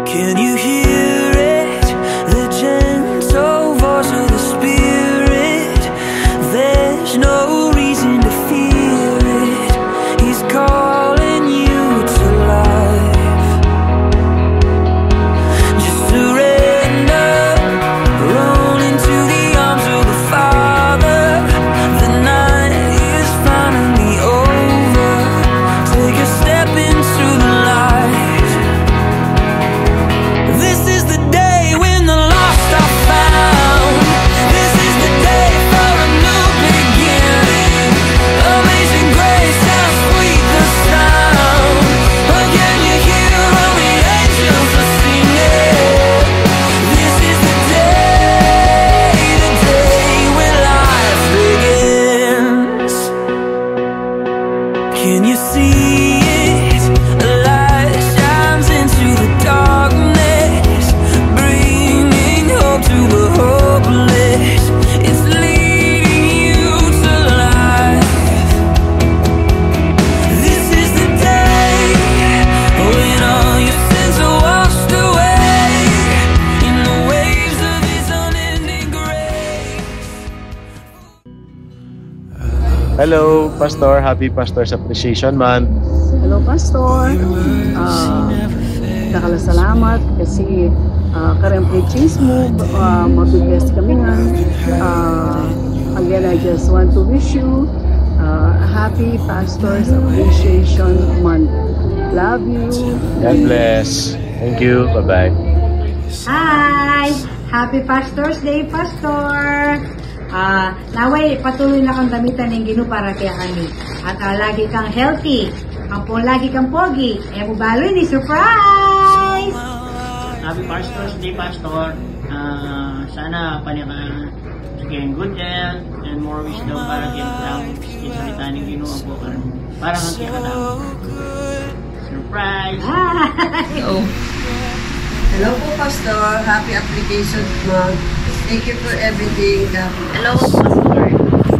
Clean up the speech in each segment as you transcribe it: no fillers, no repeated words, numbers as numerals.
Can you hear it? The gentle voice of the Spirit. There's no reason to fear it. He's calling you to life. Just surrender, roll into the arms of the Father. The night is finally over. Take a step into the light. This is the day when the lost are found. This is the day for a new beginning. Amazing grace, how sweet the sound. Again you hear all the angels are singing. This is the day when life begins. Can you see it? A light shines into the darkness, bringing hope to the hopeless. It's leading you to life. This is the day when all your sins are washed away in the waves of His unending grace. Hello, Pastor. Happy Pastor's Appreciation Month. Hello, Pastor. Nakalasalamat kasi karang preachings mo, mabibless kami nga. Again, I just want to wish you a happy Pastor's Appreciation Month. Love you. God bless. Thank you. Bye-bye. Hi! Happy Pastor's Day, Pastor! Naway, patuloy na kang gamitan ng Ginoo para kaya kami. At lagi kang healthy. Lagi kang pogi. Mo baloy ni surprise! Happy Pastor's Day, Pastor. Sana panika again good health and more wisdom para kaya salita ng Ginoo po para kang kaya katao. Surprise! Hello po, Pastor. Happy Application Month. Thank you for everything. Hello, Pastor.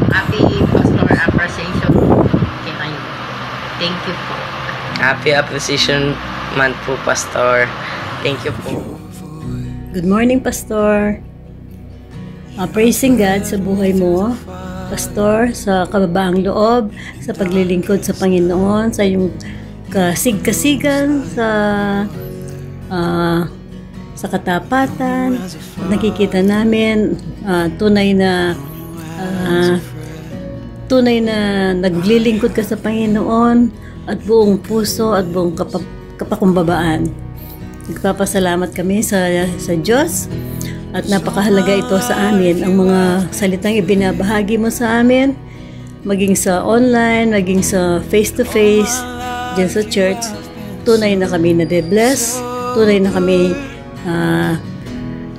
Happy Pastor Appreciation kay kayo. Thank you po. Happy Appreciation Month po, Pastor. Thank you po. Good morning, Pastor. Praising God sa buhay mo, Pastor, sa kababaang loob, sa paglilingkod sa Panginoon, sa iyong kasig-kasigan, sa katapatan. Nakikita namin tunay na naglilingkod ka sa Panginoon at buong puso at buong kapakumbabaan. Nagpapasalamat kami sa Diyos at napakahalaga ito sa amin, ang mga salitang ibinabahagi mo sa amin, maging sa online, maging sa face-to-face dyan sa church. Tunay na kami na-bless, tunay na kami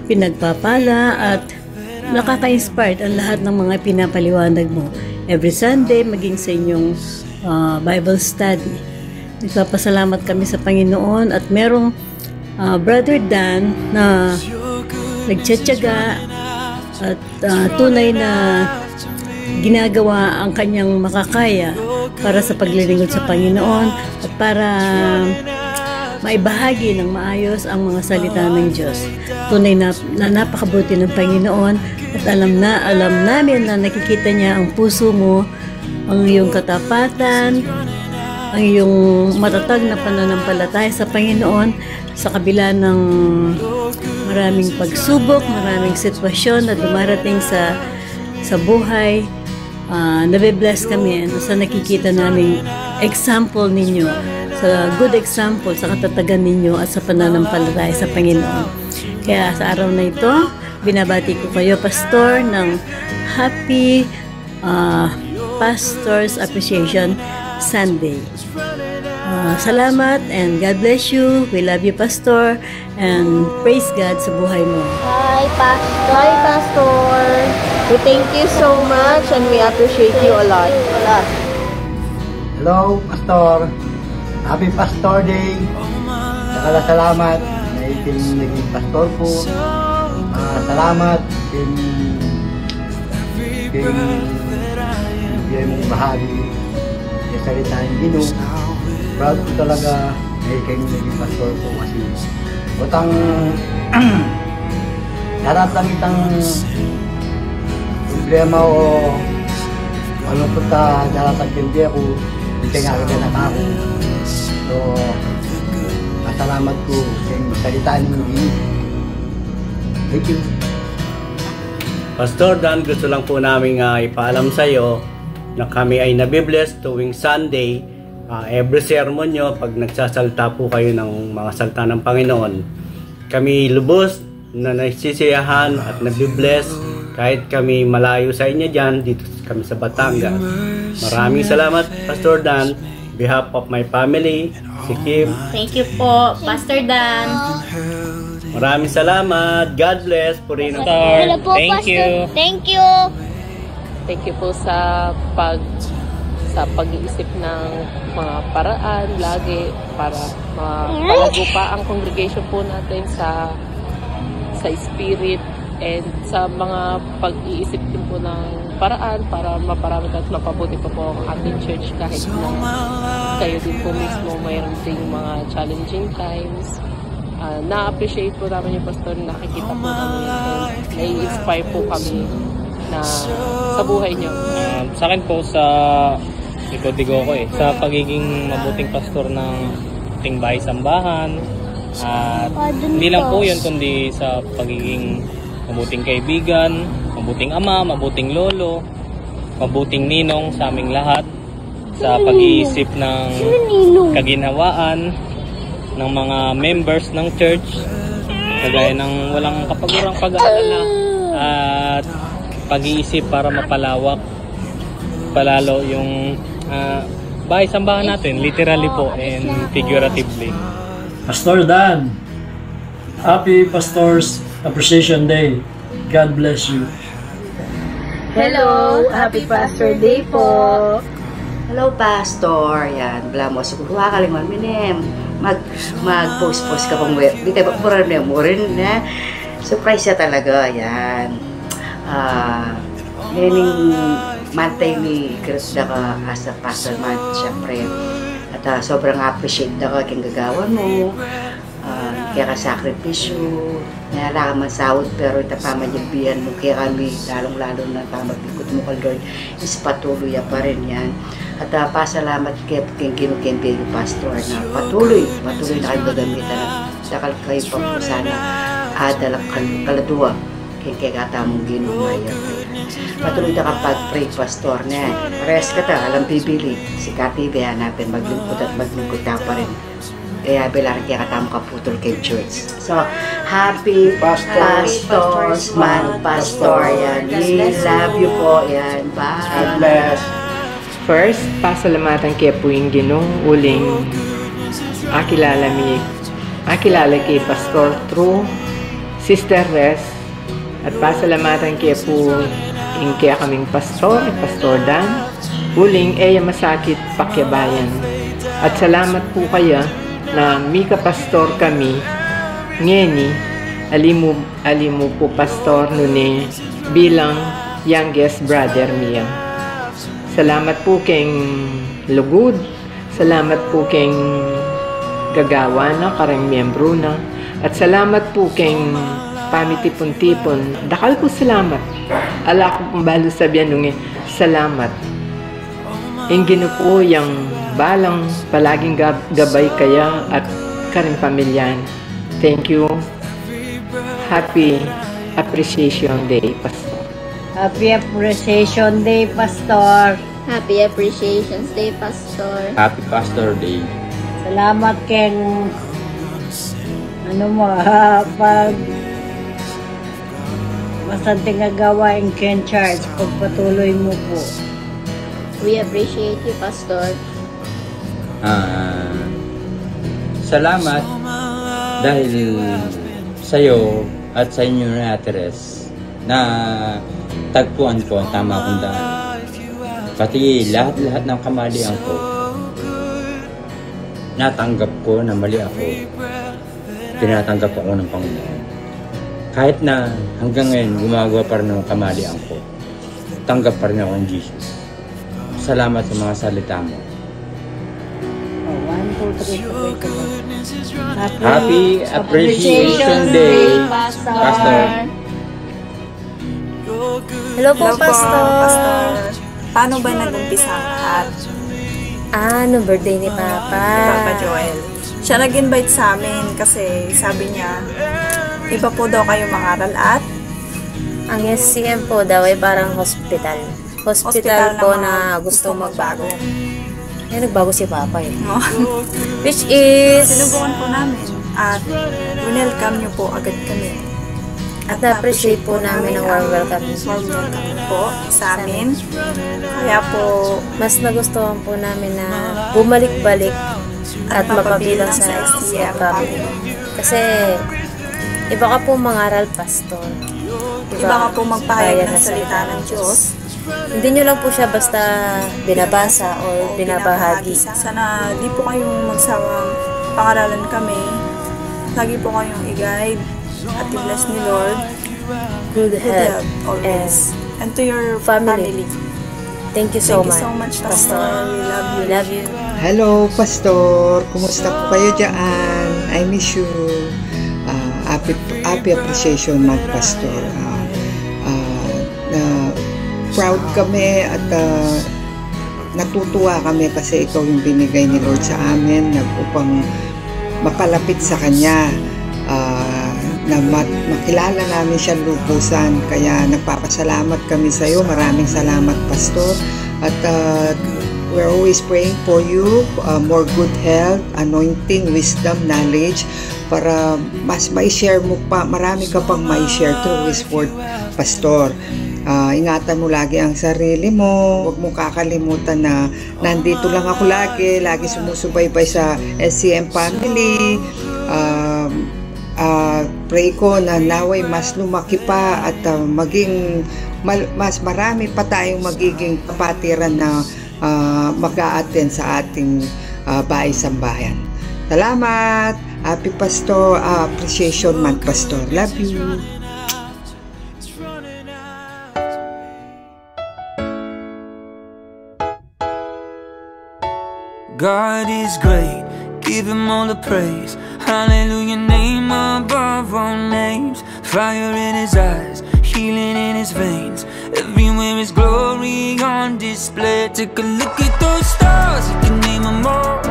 pinagpapala at nakaka-inspired ang lahat ng mga pinapaliwanag mo every Sunday, maging sa inyong Bible study. Nagpapasalamat kami sa Panginoon at merong Brother Dan na nagtsatsaga at tunay na ginagawa ang kanyang makakaya para sa paglilingkod sa Panginoon at para maibahagi ng maayos ang mga salita ng Diyos. Tunay na napakabuti ng Panginoon at alam namin na nakikita niya ang puso mo, ang iyong katapatan, ang iyong matatag na pananampalataya sa Panginoon sa kabila ng maraming pagsubok, maraming sitwasyon na dumarating sa buhay. Nabe-bless kami sa nakikita naming example ninyo, sa good example sa katatagan ninyo at sa pananampalataya sa Panginoon. Kaya sa araw na ito, binabati ko kayo, Pastor, ng Happy Pastor's Appreciation Sunday. Salamat and God bless you. We love you, Pastor, and praise God sa buhay mo. Hi, Pastor. Hi, Pastor. We thank you so much and we appreciate you a lot. Hello, Pastor. Happy Pastor Day. Salamat na naging pastor po. Salamat mong bahagi sa salita ng Ginoo. Proud ko talaga na ikaw yung naging pastor ko kasi utang naratamit ang problema o ano po ta naratagpindi ako ikaw nga agad na ako. So masalamat ko sa salita ninyo. Thank you. Pastor Dan, gusto lang po namin ipaalam sa iyo na kami ay nabibless tuwing Sunday. Every sermon nyo, pag nagsasalta po kayo ng mga salta ng Panginoon, kami lubos na nagsisiyahan at nabibless kahit kami malayo sa inyo dyan, dito kami sa Batangas. Maraming salamat, Pastor Dan, behalf of my family, si Kim. Thank you po, Pastor Dan. Maraming salamat. God bless. Purino. Thank you. Thank you. Thank you po sa pag-iisip ng mga paraan lagi para mapalago pa ang congregation po natin sa spirit and sa mga pag-iisip din po ng paraan para maparami at mapabuti pa po ang ating church kahit na kayo din po mismo mayroon ding mga challenging times. Na-appreciate po namin yung pastor na nakikita po namin and nai-inspire po kami na sa buhay nyo. Sa akin po sa likod-digo ko sa pagiging mabuting pastor ng ating bahay-sambahan at hindi lang po yun kundi sa pagiging mabuting kaibigan, mabuting ama, mabuting lolo, mabuting ninong sa aming lahat sa pag-iisip ng kaginhawaan ng mga members ng church kagaya ng walang kapagurang pag-aalala at pag-iisip para mapalawak palalo yung bahay-sambahan natin, literally po and figuratively. Pastor Dan, Happy Pastors Appreciation Day. God bless you. Hello, Happy Pastor Day po. Hello, Pastor. Yan, blamo. Siguro ka lang minem. Mag-post-post ka pang web. Di tayo mo rin na. Surprise siya talaga. Yan. Meaning, mantay ni Krista ka as a pastor man, syempre. At sobrang appreciate na ka kung gagawan mo. Kaya ka sakripisyo. Nalaka man sahod, pero itapamadyabihan mo. Kaya kami, lalong-lalo na pamagbikot mo ka, Lord, is patuloy pa rin yan. At pasalamat kay Kinukempe yung pastor na patuloy na kayo gagamitan at dakal kayo pa po sana adalang kaladuwa kaya kata mong ginumaya. Patuloy na kapag pray pastor na rest ka ta, alam bibili si Kati hanapin maglingkod at maglingkod ka pa rin. Kaya bilang kaya kata mo kaputol kay church. So, happy Pastors Man Pastor yan. We love you po yan. Bye. God bless. First, pasalamatan kaya po yung Ginoong uling akilala kay Pastor True, Sister Res, at pasalamatan kaya po yung kaya kaming Pastor Dan, uling Eya Masakit Pakyabayan. At salamat po kaya na Mika Pastor kami, ngeni, alimu po Pastor nune bilang youngest brother niya. Salamat po keng lugod. Salamat po keng gagawa na, karang miyembro na. At salamat po keng pamitipon-tipon. Dakal po salamat. Ala ko pong balo sabihan nung salamat. Ingin po yung balang palaging gabay kaya at karang pamilyan. Thank you. Happy Appreciation Day, Pastor. Happy Appreciation Day, Pastor. Happy Appreciation Day, Pastor. Happy Pastor Day. Salamat keng pag masante nga gawain ken charge pagpatuloy mo po. We appreciate you, Pastor. Salamat dahil sa'yo at sa inyo na Teres na tagpuan ko ang tama kong daan. Pati lahat-lahat ng kamalian ko, natanggap ko na mali ako. Tinatanggap ako ng Panginoon. Kahit na hanggang ngayon gumagawa pa rin ng kamalian ko, tanggap pa rin ako ng Jesus. Salamat sa mga salita mo. 1, Happy Appreciation Day, Pastor. Hello po, Pastor. Paano ba nag-umpisa ang lahat? Nung birthday ni Papa Joel. Siya nag-invite sa amin kasi sabi niya, iba po daw kayo mangaral at ang SCM po daw ay parang hospital. Hospital po na gusto magbago. Nagbago si Papa eh. Which is... Sinubukan po namin at welcome niyo po agad kami. At na-appreciate po namin ang warm welcome. Warm welcome po sa amin. Kaya po, mas nagustuhan po namin na bumalik-balik at mapabilang sa SCM family. Kasi iba ka po mangaral, Pastor. Iba ka po magpahayag ng salita ng Diyos. Hindi nyo lang po siya basta binabasa o binabahagi. Sana di po kayong magsawang pangaralan kami. Lagi po kayong i-guide at i-bless ni Lord. Good health always. And to your family. Thank you so much. Thank you so much, Pastor. We love you. We love you. Hello, Pastor. Kumusta po kayo dyan? I miss you. Happy Appreciation Month, Pastor. Proud kami at natutuwa kami kasi ikaw yung binigay ni Lord sa amin upang mapalapit sa Kanya, na makilala namin siya lubusan. Kaya nagpapasalamat kami sa iyo. Maraming salamat, Pastor. At we're always praying for you, more good health, anointing, wisdom, knowledge, para mas mai-share mo pa, marami ka pang mai-share through His Word, Pastor. Ingatan mo lagi ang sarili mo. Huwag mo kakalimutan na nandito lang ako lagi sumusubaybay sa SCM family. Pray ko na naway mas lumaki pa at maging mas marami pa tayong magiging kapatiran na mag-a-attend sa ating bahay-sambahan. Salamat! Happy Pastor Appreciation Month, Pastor. Love you! God is great, give Him all the praise. Hallelujah, name above all names. Fire in His eyes, healing in His veins. Everywhere His glory on display. Take a look at those stars, you can name them all.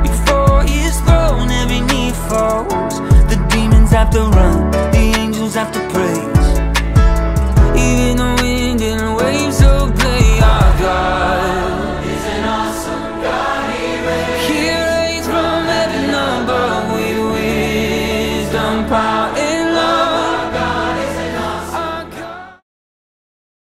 Before His throne, every knee falls. The demons have to run, the angels have to praise. Even the wind and waves obey our God. Power